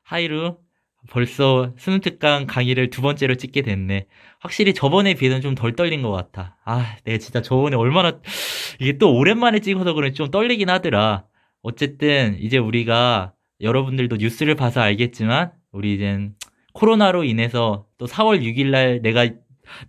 하이루, 벌써 수능 특강 강의를 두 번째로 찍게 됐네. 확실히 저번에 비해서는 좀 덜 떨린 것 같아. 아, 내가 진짜 저번에 얼마나, 이게 또 오랜만에 찍어서 그런지 좀 떨리긴 하더라. 어쨌든, 이제 우리가, 여러분들도 뉴스를 봐서 알겠지만, 우리 이젠 코로나로 인해서 또 4월 6일 날 내가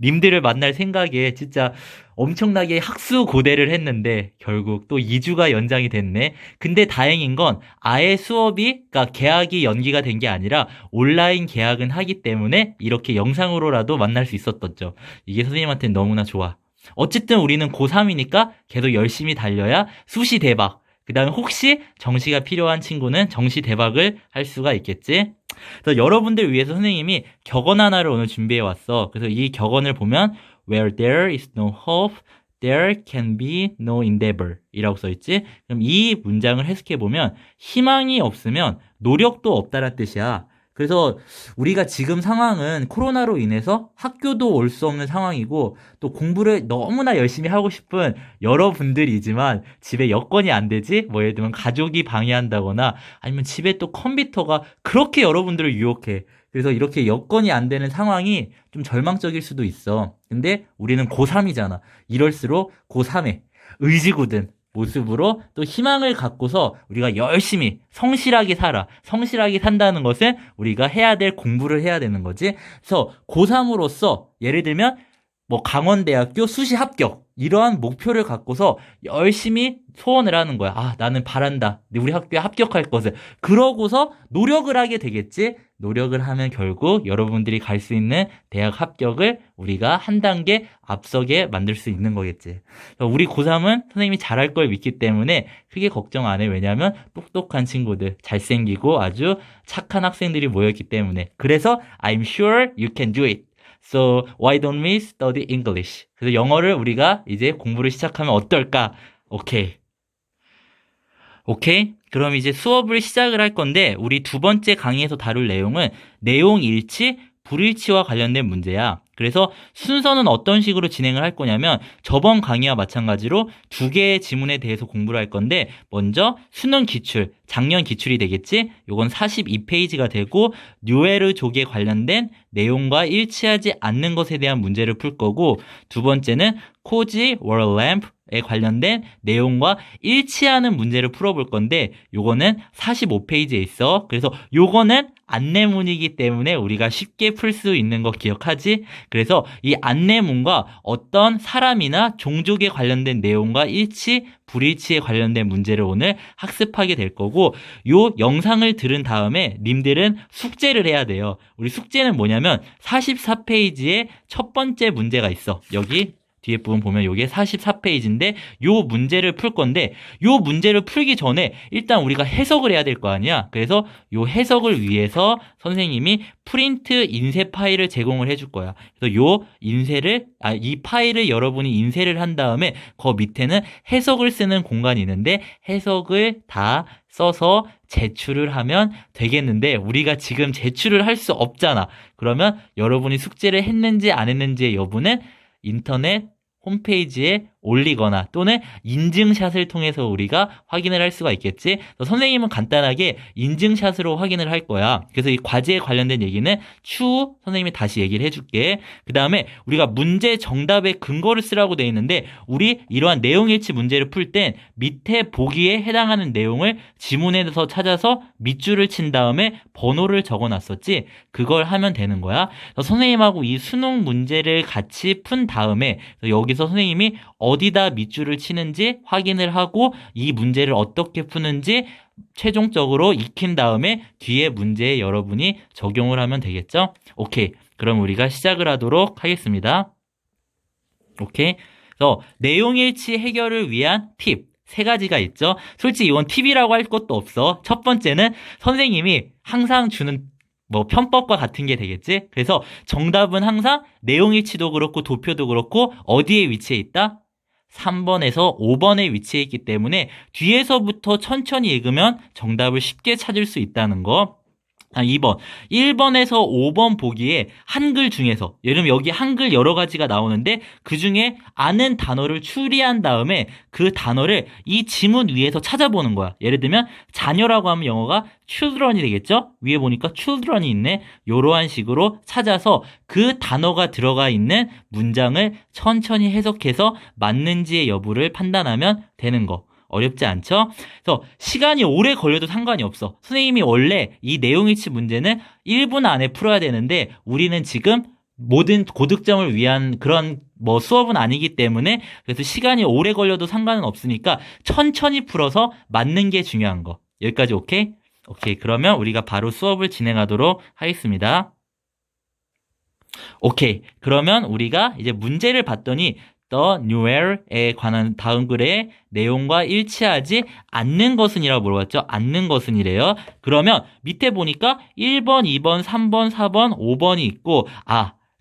님들을 만날 생각에 진짜 엄청나게 학수고대를 했는데 결국 또 2주가 연장이 됐네. 근데 다행인 건 아예 수업이, 그러니까 개학이 연기가 된 게 아니라 온라인 개학은 하기 때문에 이렇게 영상으로라도 만날 수 있었던 점. 이게 선생님한테는 너무나 좋아. 어쨌든 우리는 고3이니까 계속 열심히 달려야 수시 대박. 그 다음에 혹시 정시가 필요한 친구는 정시 대박을 할 수가 있겠지? 그래서 여러분들 위해서 선생님이 격언 하나를 오늘 준비해 왔어. 그래서 이 격언을 보면 Where there is no hope, there can be no endeavor 이라고 써있지? 그럼 이 문장을 해석해 보면 희망이 없으면 노력도 없다는 뜻이야. 그래서 우리가 지금 상황은 코로나로 인해서 학교도 올 수 없는 상황이고 또 공부를 너무나 열심히 하고 싶은 여러분들이지만 집에 여건이 안 되지? 뭐 예를 들면 가족이 방해한다거나 아니면 집에 또 컴퓨터가 그렇게 여러분들을 유혹해. 그래서 이렇게 여건이 안 되는 상황이 좀 절망적일 수도 있어. 근데 우리는 고3이잖아. 이럴수록 고3에 의지궂은 모습으로 또 희망을 갖고서 우리가 열심히 성실하게 살아. 성실하게 산다는 것은 우리가 해야 될 공부를 해야 되는 거지. 그래서 고3으로서 예를 들면 뭐 강원대학교 수시 합격 이러한 목표를 갖고서 열심히 소원을 하는 거야. 아, 나는 바란다. 우리 학교에 합격할 것을. 그러고서 노력을 하게 되겠지. 노력을 하면 결국 여러분들이 갈 수 있는 대학 합격을 우리가 한 단계 앞서게 만들 수 있는 거겠지. 우리 고3은 선생님이 잘할 걸 믿기 때문에 크게 걱정 안 해. 왜냐하면 똑똑한 친구들, 잘생기고 아주 착한 학생들이 모였기 때문에. 그래서 I'm sure you can do it. So why don't we study English? 그래서 영어를 우리가 이제 공부를 시작하면 어떨까? 오케이. 오케이? 그럼 이제 수업을 시작을 할 건데 우리 두 번째 강의에서 다룰 내용은 내용 일치, 불일치와 관련된 문제야. 그래서 순서는 어떤 식으로 진행을 할 거냐면 저번 강의와 마찬가지로 두 개의 지문에 대해서 공부를 할 건데 먼저 수능 기출, 작년 기출이 되겠지? 요건 42페이지가 되고 뉴에르족에 관련된 내용과 일치하지 않는 것에 대한 문제를 풀 거고 두 번째는 코지 월램프에 관련된 내용과 일치하는 문제를 풀어볼 건데 요거는 45페이지에 있어. 그래서 요거는 안내문이기 때문에 우리가 쉽게 풀 수 있는 거 기억하지? 그래서 이 안내문과 어떤 사람이나 종족에 관련된 내용과 일치, 불일치에 관련된 문제를 오늘 학습하게 될 거고 요 영상을 들은 다음에 님들은 숙제를 해야 돼요. 우리 숙제는 뭐냐면 44페이지에 첫 번째 문제가 있어. 여기 뒤에 부분 보면 이게 44페이지인데 요 문제를 풀 건데 요 문제를 풀기 전에 일단 우리가 해석을 해야 될 거 아니야. 그래서 요 해석을 위해서 선생님이 프린트 인쇄 파일을 제공을 해줄 거야. 그래서 요 이 파일을 여러분이 인쇄를 한 다음에 그 밑에는 해석을 쓰는 공간이 있는데 해석을 다 써서 제출을 하면 되겠는데 우리가 지금 제출을 할 수 없잖아. 그러면 여러분이 숙제를 했는지 안 했는지의 여부는 인터넷 홈페이지에 올리거나 또는 인증샷을 통해서 우리가 확인을 할 수가 있겠지. 선생님은 간단하게 인증샷으로 확인을 할 거야. 그래서 이 과제에 관련된 얘기는 추후 선생님이 다시 얘기를 해줄게. 그 다음에 우리가 문제 정답의 근거를 쓰라고 돼 있는데 우리 이러한 내용일치 문제를 풀 땐 밑에 보기에 해당하는 내용을 지문에서 찾아서 밑줄을 친 다음에 번호를 적어놨었지. 그걸 하면 되는 거야. 선생님하고 이 수능 문제를 같이 푼 다음에 여기서 선생님이 어디다 밑줄을 치는지 확인을 하고 이 문제를 어떻게 푸는지 최종적으로 익힌 다음에 뒤에 문제에 여러분이 적용을 하면 되겠죠? 오케이. 그럼 우리가 시작을 하도록 하겠습니다. 오케이. 그래서 내용일치 해결을 위한 팁. 세 가지가 있죠. 솔직히 이건 팁이라고 할 것도 없어. 첫 번째는 선생님이 항상 주는 편법과 같은 게 되겠지? 그래서 정답은 항상 내용일치도 그렇고 도표도 그렇고 어디에 위치해 있다? 3번에서 5번에 위치해 있기 때문에 뒤에서부터 천천히 읽으면 정답을 쉽게 찾을 수 있다는 거. 2번. 1번에서 5번 보기에 한글 중에서, 예를 들면 여기 한글 여러 가지가 나오는데 그 중에 아는 단어를 추리한 다음에 그 단어를 이 지문 위에서 찾아보는 거야. 예를 들면 자녀라고 하면 영어가 children이 되겠죠? 위에 보니까 children이 있네. 이러한 식으로 찾아서 그 단어가 들어가 있는 문장을 천천히 해석해서 맞는지의 여부를 판단하면 되는 거. 어렵지 않죠? 그래서 시간이 오래 걸려도 상관이 없어. 선생님이 원래 이 내용일치 문제는 1분 안에 풀어야 되는데 우리는 지금 모든 고득점을 위한 그런 수업은 아니기 때문에 그래서 시간이 오래 걸려도 상관은 없으니까 천천히 풀어서 맞는 게 중요한 거. 여기까지 오케이? 오케이. 그러면 우리가 바로 수업을 진행하도록 하겠습니다. 오케이. 그러면 우리가 이제 문제를 봤더니 The news에 관한 다음 글의 내용과 일치하지 않는 것은이라고 물어봤죠. 않는 것은이래요. 그러면 밑에 보니까 1번, 2번, 3번, 4번, 5번이 있고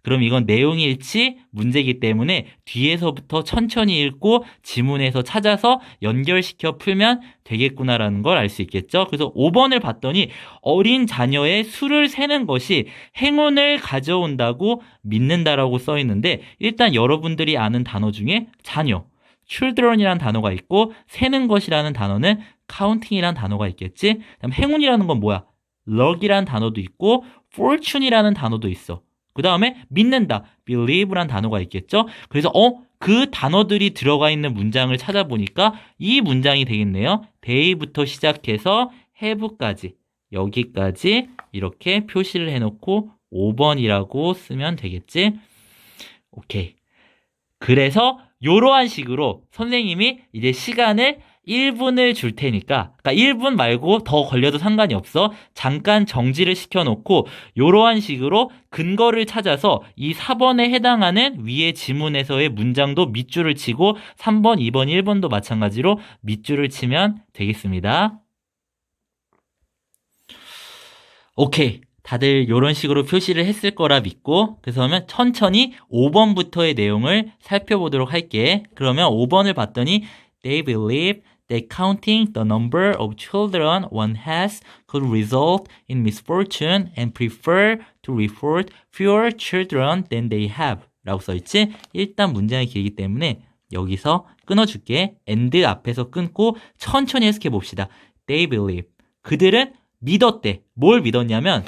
그럼 이건 내용 일치 문제이기 때문에 뒤에서부터 천천히 읽고 지문에서 찾아서 연결시켜 풀면 되겠구나라는 걸 알 수 있겠죠. 그래서 5번을 봤더니 어린 자녀의 수를 세는 것이 행운을 가져온다고 믿는다라고 써 있는데 일단 여러분들이 아는 단어 중에 자녀, children이라는 단어가 있고 세는 것이라는 단어는 counting이라는 단어가 있겠지. 그다음 행운이라는 건 뭐야? luck이라는 단어도 있고 fortune이라는 단어도 있어. 그 다음에 믿는다, believe란 단어가 있겠죠. 그래서 그 단어들이 들어가 있는 문장을 찾아보니까 이 문장이 되겠네요. they부터 시작해서 have까지 여기까지 이렇게 표시를 해놓고 5번이라고 쓰면 되겠지. 오케이. 그래서 이러한 식으로 선생님이 이제 시간을 1분을 줄 테니까, 그러니까 1분 말고 더 걸려도 상관이 없어. 잠깐 정지를 시켜놓고 이러한 식으로 근거를 찾아서 이 4번에 해당하는 위의 지문에서의 문장도 밑줄을 치고 3번, 2번, 1번도 마찬가지로 밑줄을 치면 되겠습니다. 오케이. 다들 이런 식으로 표시를 했을 거라 믿고 그래서 천천히 5번부터의 내용을 살펴보도록 할게. 그러면 5번을 봤더니 They believe that counting the number of children one has could result in misfortune and prefer to report fewer children than they have 라고 써있지. 일단 문장이 길기 때문에 여기서 끊어줄게. and 앞에서 끊고 천천히 해석해 봅시다. They believe. 그들은 믿었대. 뭘 믿었냐면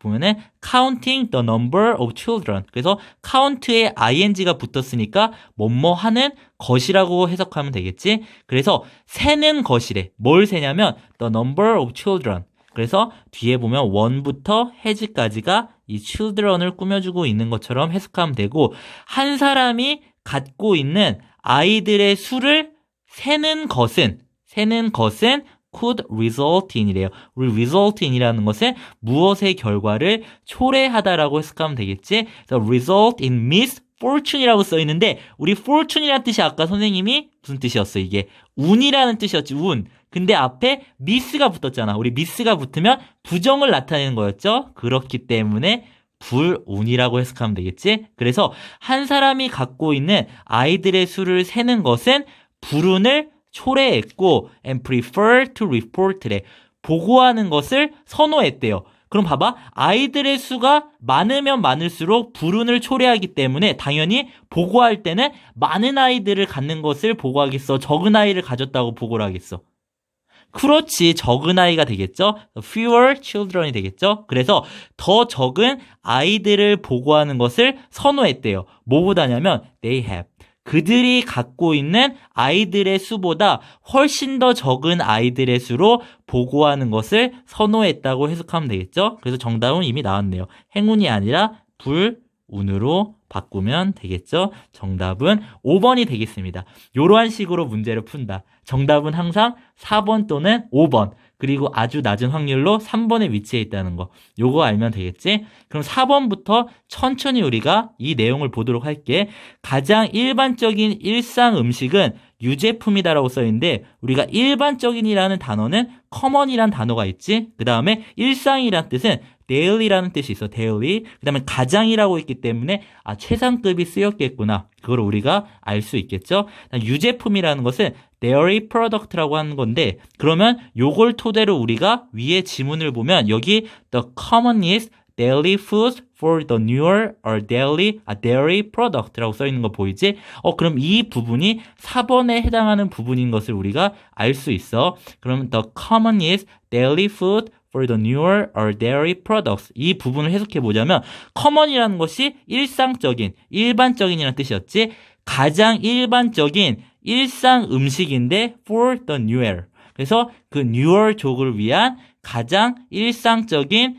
보면은 counting the number of children. 그래서 count에 ing가 붙었으니까 뭐뭐 하는 것이라고 해석하면 되겠지. 그래서 세는 것이래. 뭘 세냐면 the number of children. 그래서 뒤에 보면 one부터 has까지가 이 children을 꾸며주고 있는 것처럼 해석하면 되고 한 사람이 갖고 있는 아이들의 수를 세는 것은 could result in이래요. 우리 result in이라는 것은 무엇의 결과를 초래하다라고 해석하면 되겠지. 그래서 result in misfortune이라고 써 있는데 우리 fortune이라는 뜻이 아까 선생님이 무슨 뜻이었어? 이게 운이라는 뜻이었지. 운. 근데 앞에 miss가 붙었잖아. 우리 miss가 붙으면 부정을 나타내는 거였죠. 그렇기 때문에 불운이라고 해석하면 되겠지. 그래서 한 사람이 갖고 있는 아이들의 수를 세는 것은 불운을 초래했고 and prefer to report래. 보고하는 것을 선호했대요. 그럼 봐봐. 아이들의 수가 많으면 많을수록 불운을 초래하기 때문에 당연히 보고할 때는 많은 아이들을 갖는 것을 보고하겠어? 적은 아이를 가졌다고 보고를 하겠어? 그렇지. 적은 아이가 되겠죠. fewer children이 되겠죠. 그래서 더 적은 아이들을 보고하는 것을 선호했대요. 뭐보다냐면 they have. 그들이 갖고 있는 아이들의 수보다 훨씬 더 적은 아이들의 수로 보고하는 것을 선호했다고 해석하면 되겠죠. 그래서 정답은 이미 나왔네요. 행운이 아니라 불운으로 바꾸면 되겠죠. 정답은 5번이 되겠습니다. 이러한 식으로 문제를 푼다. 정답은 항상 4번 또는 5번. 그리고 아주 낮은 확률로 3번에 위치해 있다는 거. 요거 알면 되겠지? 그럼 4번부터 천천히 우리가 이 내용을 보도록 할게. 가장 일반적인 일상 음식은 유제품이다라고 써있는데 우리가 일반적인이라는 단어는 common이라는 단어가 있지. 그 다음에 일상이라는 뜻은 daily라는 뜻이 있어. daily. 그 다음에 가장이라고 있기 때문에 최상급이 쓰였겠구나. 그걸 우리가 알 수 있겠죠. 유제품이라는 것은 dairy product라고 하는 건데 그러면 요걸 토대로 우리가 위에 지문을 보면 여기 the commonest daily foods for the newer or dairy product라고 써 있는 거 보이지? 그럼 이 부분이 4번에 해당하는 부분인 것을 우리가 알 수 있어. 그럼 the commonest daily food for the newer or dairy products. 이 부분을 해석해 보자면 common이라는 것이 일상적인, 일반적인이라는 뜻이었지. 가장 일반적인 일상 음식인데 for the newer. 그래서 그 newer족을 위한 가장 일반적인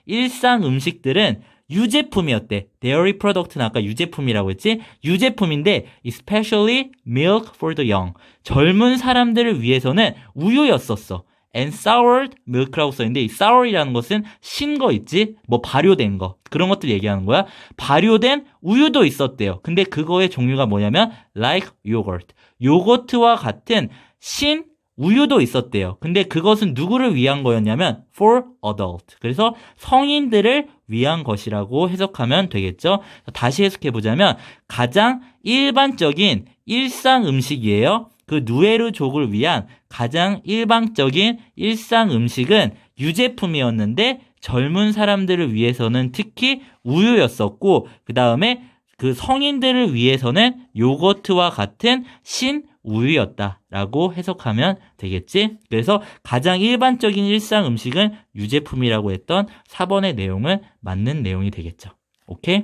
일상 음식들은 유제품이었대. dairy product는 아까 유제품이라고 했지? 유제품인데 especially milk for the young. 젊은 사람들을 위해서는 우유였었어. and soured milk라고 써있는데 이 sour이라는 것은 신 거 있지? 뭐 발효된 거. 그런 것들 얘기하는 거야. 발효된 우유도 있었대요. 근데 그거의 종류가 뭐냐면 like yogurt. 요거트와 같은 신 우유도 있었대요. 근데 그것은 누구를 위한 거였냐면 for adult. 그래서 성인들을 위한 것이라고 해석하면 되겠죠. 다시 해석해 보자면 가장 일반적인 일상 음식이에요. 그 누에르족을 위한 가장 일반적인 일상 음식은 유제품이었는데 젊은 사람들을 위해서는 특히 우유였었고 그 다음에 그 성인들을 위해서는 요거트와 같은 신 우유였다라고 해석하면 되겠지? 그래서 가장 일반적인 일상 음식은 유제품이라고 했던 4번의 내용은 맞는 내용이 되겠죠. 오케이?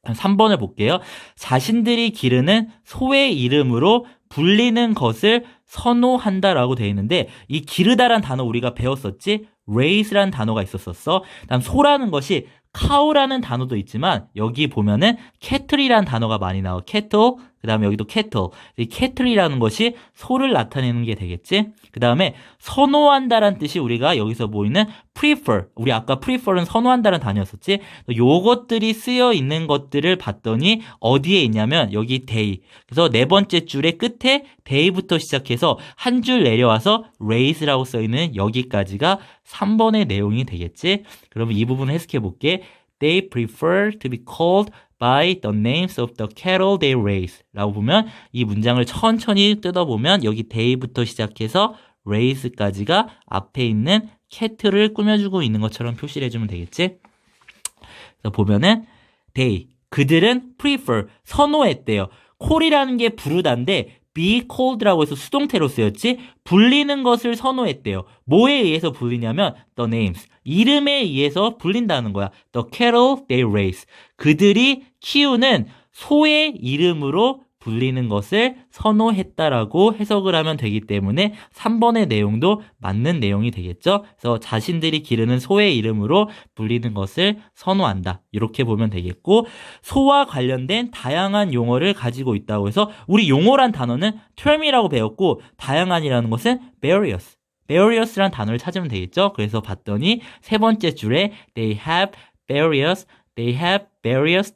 3번을 볼게요. 자신들이 기르는 소의 이름으로 불리는 것을 선호한다라고 되어 있는데 이 기르다란 단어 우리가 배웠었지? raise라는 단어가 있었어. 다음 소라는 것이 cow라는 단어도 있지만 여기 보면은 cattle이라는 단어가 많이 나와. cattle, 그 다음에 여기도 cattle. 이 cattle이라는 것이 소를 나타내는 게 되겠지? 그 다음에 선호한다라는 뜻이 우리가 여기서 보이는 prefer. 우리 아까 prefer은 선호한다라는 단어였었지? 요것들이 쓰여 있는 것들을 봤더니 어디에 있냐면 여기 day. 그래서 네 번째 줄의 끝에 day부터 시작해서 한 줄 내려와서 raise라고 써 있는 여기까지가 3번의 내용이 되겠지? 그러면 이 부분을 해석해 볼게. They prefer to be called by the names of the cattle they raise 라고 보면 이 문장을 천천히 뜯어보면 여기 day부터 시작해서 raise까지가 앞에 있는 cattle을 꾸며주고 있는 것처럼 표시를 해주면 되겠지? 그래서 보면은 they, 그들은 prefer, 선호했대요. call이라는 게 부르다인데 be called라고 해서 수동태로 쓰였지? 불리는 것을 선호했대요. 뭐에 의해서 불리냐면 the names, 이름에 의해서 불린다는 거야. The cattle they raise, 그들이 키우는 소의 이름으로 불리는 것을 선호했다라고 해석을 하면 되기 때문에 3번의 내용도 맞는 내용이 되겠죠. 그래서 자신들이 기르는 소의 이름으로 불리는 것을 선호한다. 이렇게 보면 되겠고 소와 관련된 다양한 용어를 가지고 있다고 해서 우리 용어란 단어는 term이라고 배웠고 다양한이라는 것은 various라는 단어를 찾으면 되겠죠. 그래서 봤더니 세 번째 줄에 they have various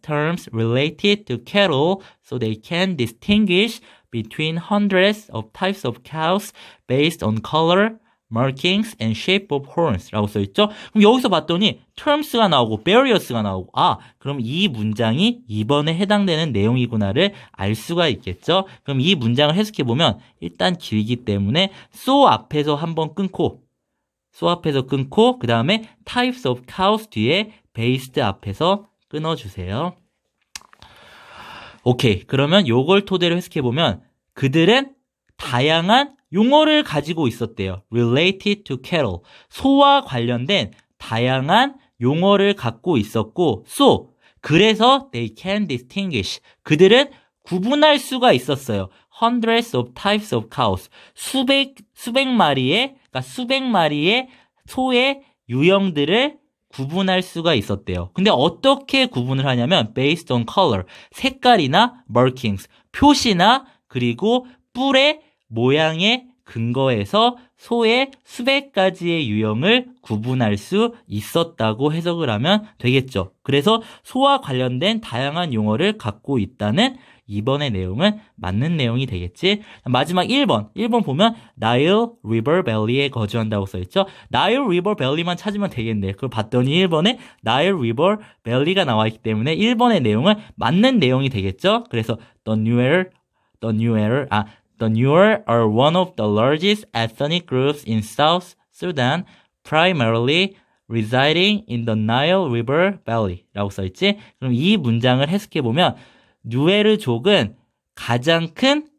terms related to cattle so they can distinguish between hundreds of types of cows based on color, markings, and shape of horns 라고 써있죠. 그럼 여기서 봤더니 terms가 나오고 various가 나오고 그럼 이 문장이 2번에 해당되는 내용이구나를 알 수가 있겠죠. 그럼 이 문장을 해석해보면 일단 길기 때문에 so 앞에서 한번 끊고 그 다음에 types of cows 뒤에 based 앞에서 끊어주세요. 오케이. 그러면 요걸 토대로 해석해보면 그들은 다양한 용어를 가지고 있었대요. related to cattle. 소와 관련된 다양한 용어를 갖고 있었고 그래서 they can distinguish. 그들은 구분할 수가 있었어요. hundreds of types of cows. 수백 마리의 소의 유형들을 구분할 수가 있었대요. 근데 어떻게 구분을 하냐면 based on color, 색깔이나 markings, 표시나 그리고 뿔의 모양에 근거해서 소의 수백 가지의 유형을 구분할 수 있었다고 해석을 하면 되겠죠. 그래서 소와 관련된 다양한 용어를 갖고 있다는 2번의 내용은 맞는 내용이 되겠지. 마지막 1번 보면 Nile River Valley에 거주한다고 써있죠. Nile River Valley만 찾으면 되겠네. 그걸 봤더니 1번에 Nile River Valley가 나와있기 때문에 1번의 내용은 맞는 내용이 되겠죠. 그래서 The Nuer are one of the largest ethnic groups in South Sudan, primarily residing in the Nile River Valley 라고 써있지. 그럼 이 문장을 해석해보면 누에르족은 가장 큰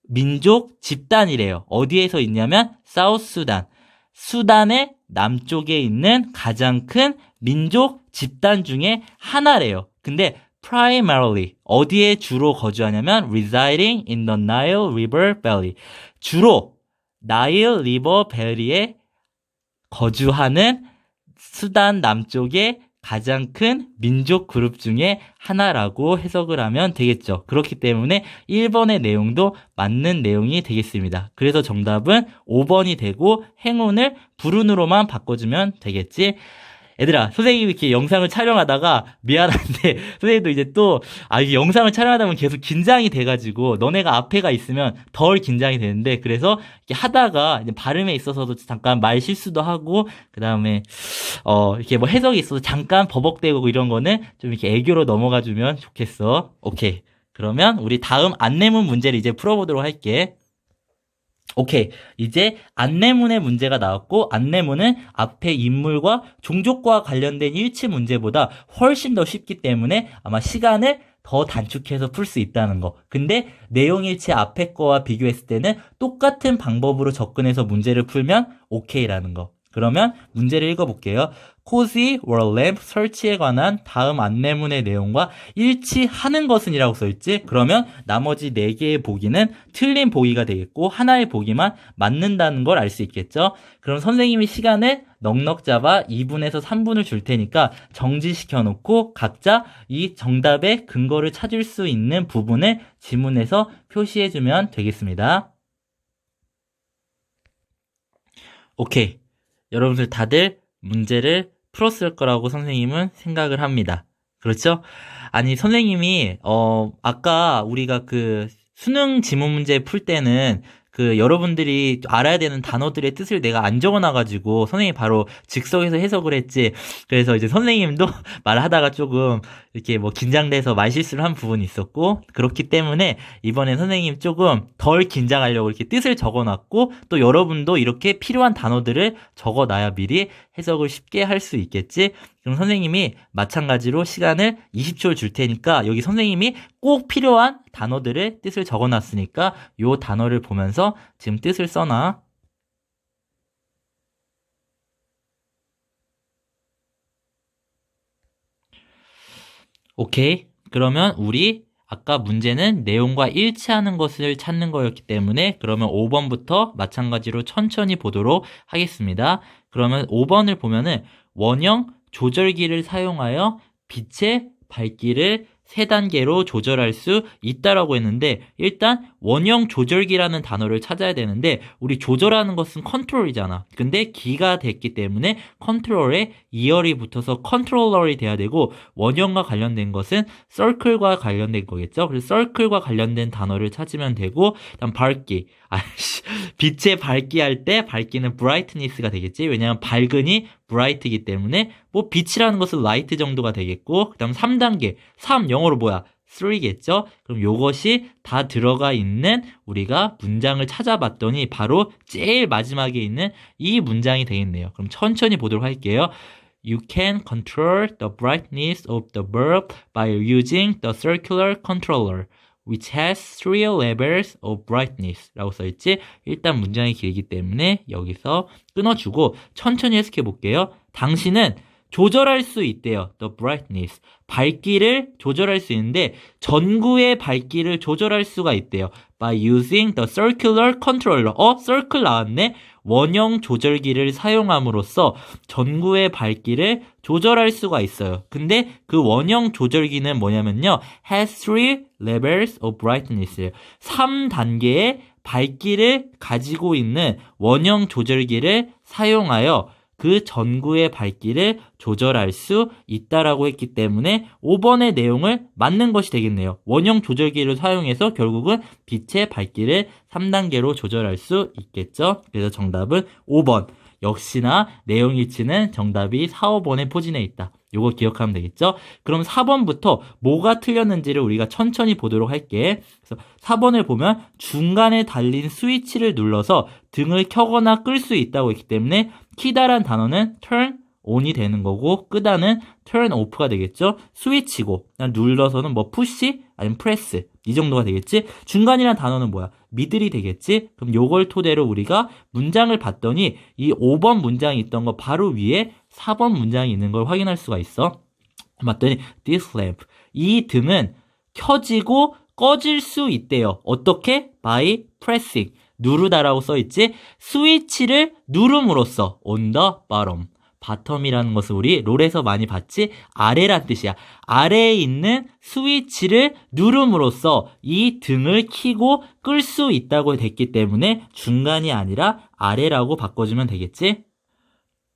민족 집단이래요. 어디에서 있냐면 사우스 수단. 수단의 남쪽에 있는 가장 큰 민족 집단 중에 하나래요. 근데 primarily 어디에 주로 거주하냐면 residing in the Nile River Valley. 주로 나일 리버 밸리에 거주하는 수단 남쪽의 가장 큰 민족 그룹 중에 하나라고 해석을 하면 되겠죠. 그렇기 때문에 1번의 내용도 맞는 내용이 되겠습니다. 그래서 정답은 5번이 되고 행운을 불운으로만 바꿔주면 되겠지. 얘들아, 선생님이 이렇게 영상을 촬영하다가 미안한데 선생님도 이제 또 이게 영상을 촬영하다 보면 계속 긴장이 돼가지고 너네가 앞에가 있으면 덜 긴장이 되는데 그래서 이렇게 하다가 이제 발음에 있어서도 잠깐 말 실수도 하고 그 다음에 이렇게 뭐 해석이 있어서 잠깐 버벅대고 이런 거는 좀 이렇게 애교로 넘어가주면 좋겠어. 오케이. 그러면 우리 다음 안내문 문제를 이제 풀어보도록 할게. 오케이. 이제 안내문의 문제가 나왔고 안내문은 앞에 인물과 종족과 관련된 일치 문제보다 훨씬 더 쉽기 때문에 아마 시간을 더 단축해서 풀 수 있다는 거. 근데 내용일치 앞에 거와 비교했을 때는 똑같은 방법으로 접근해서 문제를 풀면 오케이라는 거. 그러면 문제를 읽어볼게요. Cozy or lamp 설치에 관한 다음 안내문의 내용과 일치하는 것은 이라고 써있지? 그러면 나머지 4개의 보기는 틀린 보기가 되겠고 하나의 보기만 맞는다는 걸 알 수 있겠죠? 그럼 선생님이 시간을 넉넉 잡아 2분에서 3분을 줄 테니까 정지시켜 놓고 각자 이 정답의 근거를 찾을 수 있는 부분을 지문에서 표시해주면 되겠습니다. 오케이. 여러분들 다들 문제를 풀었을 거라고 선생님은 생각을 합니다. 그렇죠? 아니, 선생님이, 아까 우리가 그 수능 지문 문제 풀 때는 그 여러분들이 알아야 되는 단어들의 뜻을 내가 안 적어놔가지고 선생님이 바로 즉석에서 해석을 했지. 그래서 이제 선생님도 말하다가 조금 이렇게 뭐 긴장돼서 말실수를 한 부분이 있었고 그렇기 때문에 이번엔 선생님 조금 덜 긴장하려고 이렇게 뜻을 적어놨고 또 여러분도 이렇게 필요한 단어들을 적어놔야 미리 해석을 쉽게 할 수 있겠지. 그럼 선생님이 마찬가지로 시간을 20초를 줄 테니까 여기 선생님이 꼭 필요한 단어들의 뜻을 적어놨으니까 요 단어를 보면서 지금 뜻을 써놔. 오케이. 그러면 우리 아까 문제는 내용과 일치하는 것을 찾는 거였기 때문에 그러면 5번부터 마찬가지로 천천히 보도록 하겠습니다. 그러면 5번을 보면은 원형 조절기를 사용하여 빛의 밝기를 3단계로 조절할 수 있다라고 했는데 일단 원형 조절기라는 단어를 찾아야 되는데 우리 조절하는 것은 컨트롤이잖아. 근데 기가 됐기 때문에 컨트롤에 이열이 붙어서 컨트롤러이 돼야 되고 원형과 관련된 것은 서클과 관련된 거겠죠. 그래서 서클과 관련된 단어를 찾으면 되고 그다음 밝기. 빛의 밝기 할 때 밝기는 brightness가 되겠지. 왜냐하면 밝으니 bright이기 때문에 뭐 빛이라는 것은 light 정도가 되겠고 그다음 3단계. 3 영어로 뭐야? 3겠죠? 그럼 요것이 다 들어가 있는 우리가 문장을 찾아봤더니 바로 제일 마지막에 있는 이 문장이 되겠네요. 그럼 천천히 보도록 할게요. You can control the brightness of the bulb by using the circular controller, which has 3 levels of brightness 라고 써있지. 일단 문장이 길기 때문에 여기서 끊어주고 천천히 해석해 볼게요. 당신은 조절할 수 있대요. The brightness. 밝기를 조절할 수 있는데 전구의 밝기를 조절할 수가 있대요. By using the circular controller. circle 나왔네. 원형 조절기를 사용함으로써 전구의 밝기를 조절할 수가 있어요. 근데 그 원형 조절기는 뭐냐면요. has 3 levels of brightness. 3단계의 밝기를 가지고 있는 원형 조절기를 사용하여 그 전구의 밝기를 조절할 수 있다라고 했기 때문에 5번의 내용을 맞는 것이 되겠네요. 원형 조절기를 사용해서 결국은 빛의 밝기를 3단계로 조절할 수 있겠죠. 그래서 정답은 5번. 역시나 내용일치는 정답이 4, 5번에 포진해 있다. 요거 기억하면 되겠죠? 그럼 4번부터 뭐가 틀렸는지를 우리가 천천히 보도록 할게. 그래서 4번을 보면 중간에 달린 스위치를 눌러서 등을 켜거나 끌 수 있다고 했기 때문에 키다란 단어는 turn on이 되는 거고 끄다는 turn off가 되겠죠? 스위치고 눌러서는 뭐 push 아니면 press 이 정도가 되겠지? 중간이란 단어는 뭐야? 미들이 되겠지? 그럼 요걸 토대로 우리가 문장을 봤더니 이 5번 문장이 있던 거 바로 위에 4번 문장이 있는 걸 확인할 수가 있어. 봤더니 this lamp 이 등은 켜지고 꺼질 수 있대요. 어떻게? by pressing 누르다라고 써있지? 스위치를 누름으로써 on the bottom 바텀이라는 것을 우리 롤에서 많이 봤지? 아래란 뜻이야. 아래에 있는 스위치를 누름으로써 이 등을 켜고 끌 수 있다고 됐기 때문에 중간이 아니라 아래라고 바꿔주면 되겠지?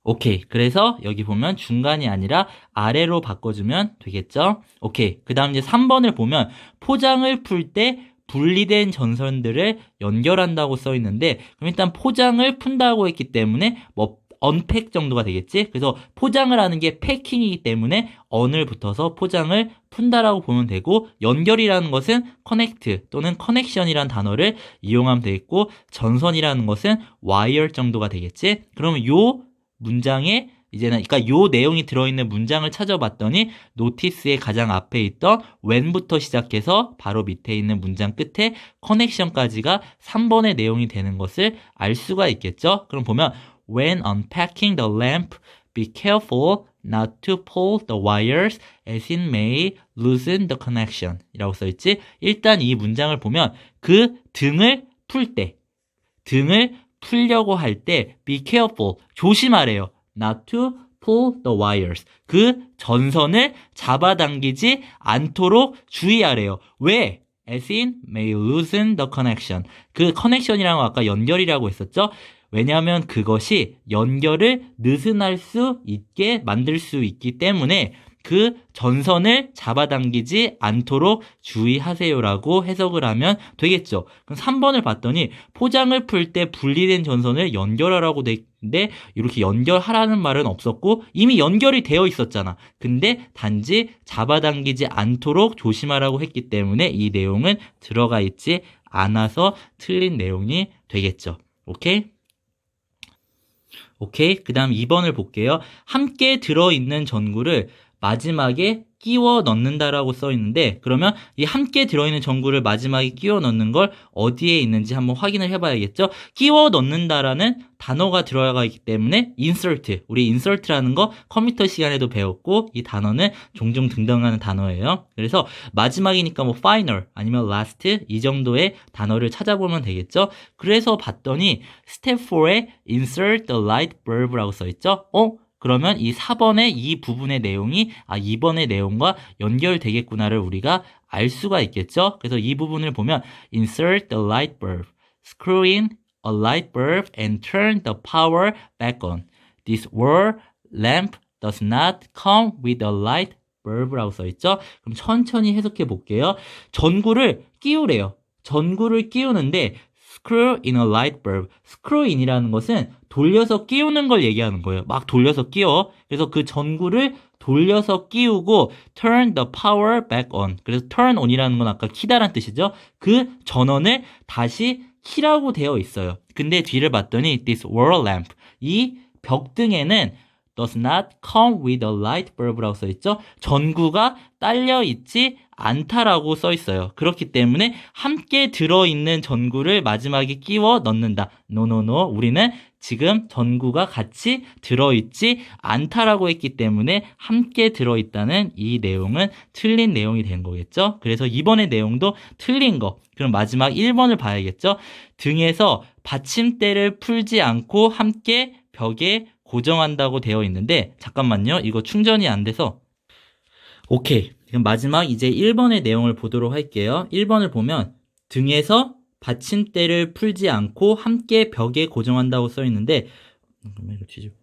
오케이. 그래서 여기 보면 중간이 아니라 아래로 바꿔주면 되겠죠? 오케이. 그 다음 이제 3번을 보면 포장을 풀 때 분리된 전선들을 연결한다고 써 있는데 그럼 일단 포장을 푼다고 했기 때문에 뭐 언팩 정도가 되겠지? 그래서 포장을 하는 게 패킹이기 때문에 언을 붙어서 포장을 푼다라고 보면 되고 연결이라는 것은 커넥트 또는 커넥션이라는 단어를 이용하면 되겠고 전선이라는 것은 와이어 정도가 되겠지? 그러면 요 문장에 이제는 그러니까 요 내용이 들어있는 문장을 찾아봤더니 노티스의 가장 앞에 있던 when부터 시작해서 바로 밑에 있는 문장 끝에 커넥션까지가 3번의 내용이 되는 것을 알 수가 있겠죠? 그럼 보면 When unpacking the lamp, be careful not to pull the wires as it may loosen the connection 이라고 써있지? 일단 이 문장을 보면 그 등을 풀 때, 등을 풀려고 할 때 be careful, 조심하래요. Not to pull the wires. 그 전선을 잡아당기지 않도록 주의하래요. 왜? As it may loosen the connection. 그 커넥션이라는 거 아까 연결이라고 했었죠? 왜냐하면 그것이 연결을 느슨할 수 있게 만들 수 있기 때문에 그 전선을 잡아당기지 않도록 주의하세요라고 해석을 하면 되겠죠. 그럼 3번을 봤더니 포장을 풀 때 분리된 전선을 연결하라고 돼 있는데 이렇게 연결하라는 말은 없었고 이미 연결이 되어 있었잖아. 근데 단지 잡아당기지 않도록 조심하라고 했기 때문에 이 내용은 들어가 있지 않아서 틀린 내용이 되겠죠. 오케이? 오케이. 그 다음 2번을 볼게요. 함께 들어있는 전구를 마지막에 끼워 넣는다라고 써 있는데 그러면 이 함께 들어있는 전구를 마지막에 끼워 넣는 걸 어디에 있는지 한번 확인을 해봐야겠죠. 끼워 넣는다라는 단어가 들어가 있기 때문에 insert, 우리 insert라는 거 컴퓨터 시간에도 배웠고 이 단어는 종종 등장하는 단어예요. 그래서 마지막이니까 뭐 final 아니면 last 이 정도의 단어를 찾아보면 되겠죠. 그래서 봤더니 step 4에 insert the light bulb라고 써 있죠. 그러면 이 4번의 이 부분의 내용이 2번의 내용과 연결되겠구나를 우리가 알 수가 있겠죠. 그래서 이 부분을 보면 insert the light bulb, screw in a light bulb and turn the power back on. This wall lamp does not come with a light bulb라고 써있죠. 그럼 천천히 해석해 볼게요. 전구를 끼우래요. 전구를 끼우는데 screw in a light bulb. screw in이라는 것은 돌려서 끼우는 걸 얘기하는 거예요. 막 돌려서 끼워. 그래서 그 전구를 돌려서 끼우고 turn the power back on. 그래서 turn on이라는 건 아까 키다란 뜻이죠. 그 전원을 다시 키라고 되어 있어요. 근데 뒤를 봤더니 this wall lamp. 이 벽등에는 does not come with a light bulb라고 써있죠. 전구가 딸려있지 않다라고 써있어요. 그렇기 때문에 함께 들어있는 전구를 마지막에 끼워 넣는다. No. 우리는 지금 전구가 같이 들어있지 않다라고 했기 때문에 함께 들어있다는 이 내용은 틀린 내용이 된 거겠죠. 그래서 이번의 내용도 틀린 거. 그럼 마지막 1번을 봐야겠죠. 등에서 받침대를 풀지 않고 함께 벽에 고정한다고 되어 있는데 잠깐만요. 이거 충전이 안 돼서 오케이. 그럼 마지막 이제 1번의 내용을 보도록 할게요. 1번을 보면 등에서 받침대를 풀지 않고 함께 벽에 고정한다고 써 있는데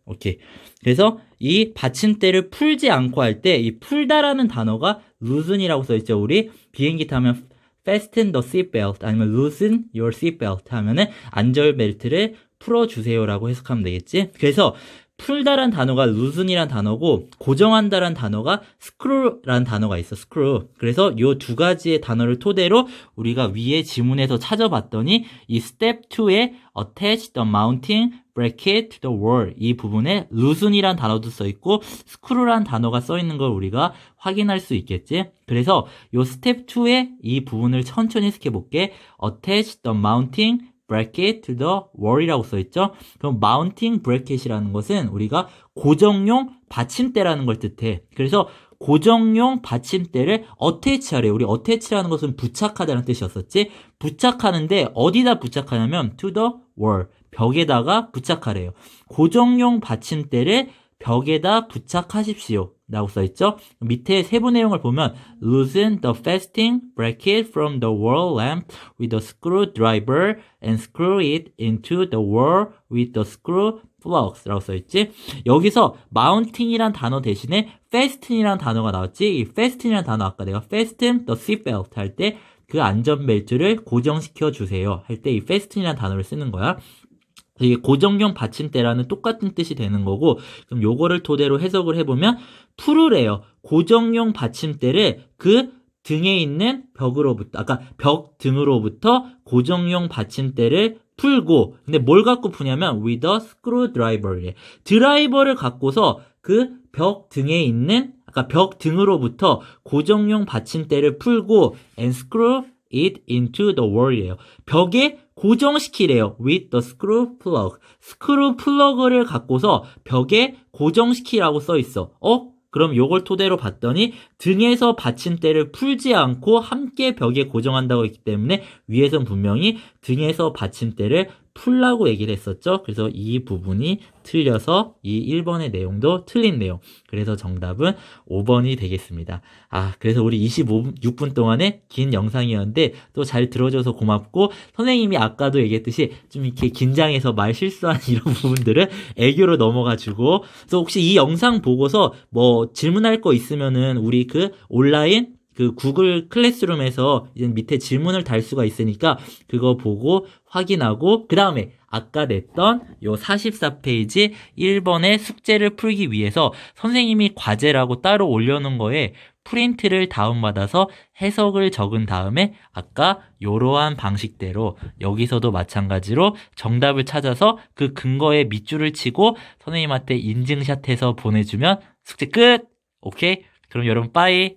오케이. 그래서 이 받침대를 풀지 않고 할 때 이 풀다라는 단어가 loosen이라고 써있죠. 우리 비행기 타면 fasten the seatbelt 아니면 loosen your seatbelt 하면은 안전벨트를 풀어주세요라고 해석하면 되겠지. 그래서 풀다란 단어가 loosen이란 단어고 고정한다란 단어가 screw라는 단어가 있어. screw. 그래서 이 두 가지의 단어를 토대로 우리가 위에 지문에서 찾아봤더니 이 step 2에 attach the mounting bracket to the wall 이 부분에 loosen이란 단어도 써있고 screw란 단어가 써있는 걸 우리가 확인할 수 있겠지. 그래서 이 step 2의 이 부분을 천천히 해석해 볼게. attach the mounting bracket to the wall이라고 써있죠. 그럼 mounting bracket이라는 것은 우리가 고정용 받침대라는 걸 뜻해. 그래서 고정용 받침대를 attach하래. 우리 attach라는 것은 부착하다는 뜻이었었지. 부착하는데 어디다 부착하냐면 to the wall 벽에다가 부착하래요. 고정용 받침대를 벽에다 부착하십시오 라고 써있죠. 밑에 세부 내용을 보면 loosen the fastening bracket from the wall lamp with a screwdriver and screw it into the wall with the screw plugs 라고 써있지. 여기서 mounting이란 단어 대신에 fasten이란 단어가 나왔지. 이 fasten이란 단어 아까 내가 fasten the seatbelt 할 때 그 안전벨트를 고정시켜 주세요 할 때 이 fasten이란 단어를 쓰는 거야. 이게 고정용 받침대라는 똑같은 뜻이 되는 거고, 그럼 요거를 토대로 해석을 해보면 풀으래요. 고정용 받침대를 그 등에 있는 벽으로부터, 아까 벽 등으로부터 고정용 받침대를 풀고, 근데 뭘 갖고 푸냐면 with a screwdriver. 드라이버를 갖고서 그 벽 등에 있는, 아까 벽 등으로부터 고정용 받침대를 풀고 and screw it into the wall이에요. 벽에 고정시키래요. with the screw plug. 스크루 플러그를 갖고서 벽에 고정시키라고 써있어. 그럼 요걸 토대로 봤더니 등에서 받침대를 풀지 않고 함께 벽에 고정한다고 했기 때문에 위에선 분명히 등에서 받침대를 풀라고 얘기를 했었죠. 그래서 이 부분이 틀려서 이 1번의 내용도 틀린 내용. 그래서 정답은 5번이 되겠습니다. 그래서 우리 26분 동안의 긴 영상이었는데 또 잘 들어줘서 고맙고, 선생님이 아까도 얘기했듯이 좀 이렇게 긴장해서 말 실수한 이런 부분들은 애교로 넘어가지고, 그래서 혹시 이 영상 보고서 뭐 질문할 거 있으면은 우리 그 온라인 그 구글 클래스룸에서 이제 밑에 질문을 달 수가 있으니까 그거 보고 확인하고, 그 다음에 아까 냈던 요 44페이지 1번의 숙제를 풀기 위해서 선생님이 과제라고 따로 올려놓은 거에 프린트를 다운받아서 해석을 적은 다음에 아까 요러한 방식대로 여기서도 마찬가지로 정답을 찾아서 그 근거에 밑줄을 치고 선생님한테 인증샷 해서 보내주면 숙제 끝! 오케이? 그럼 여러분 빠이!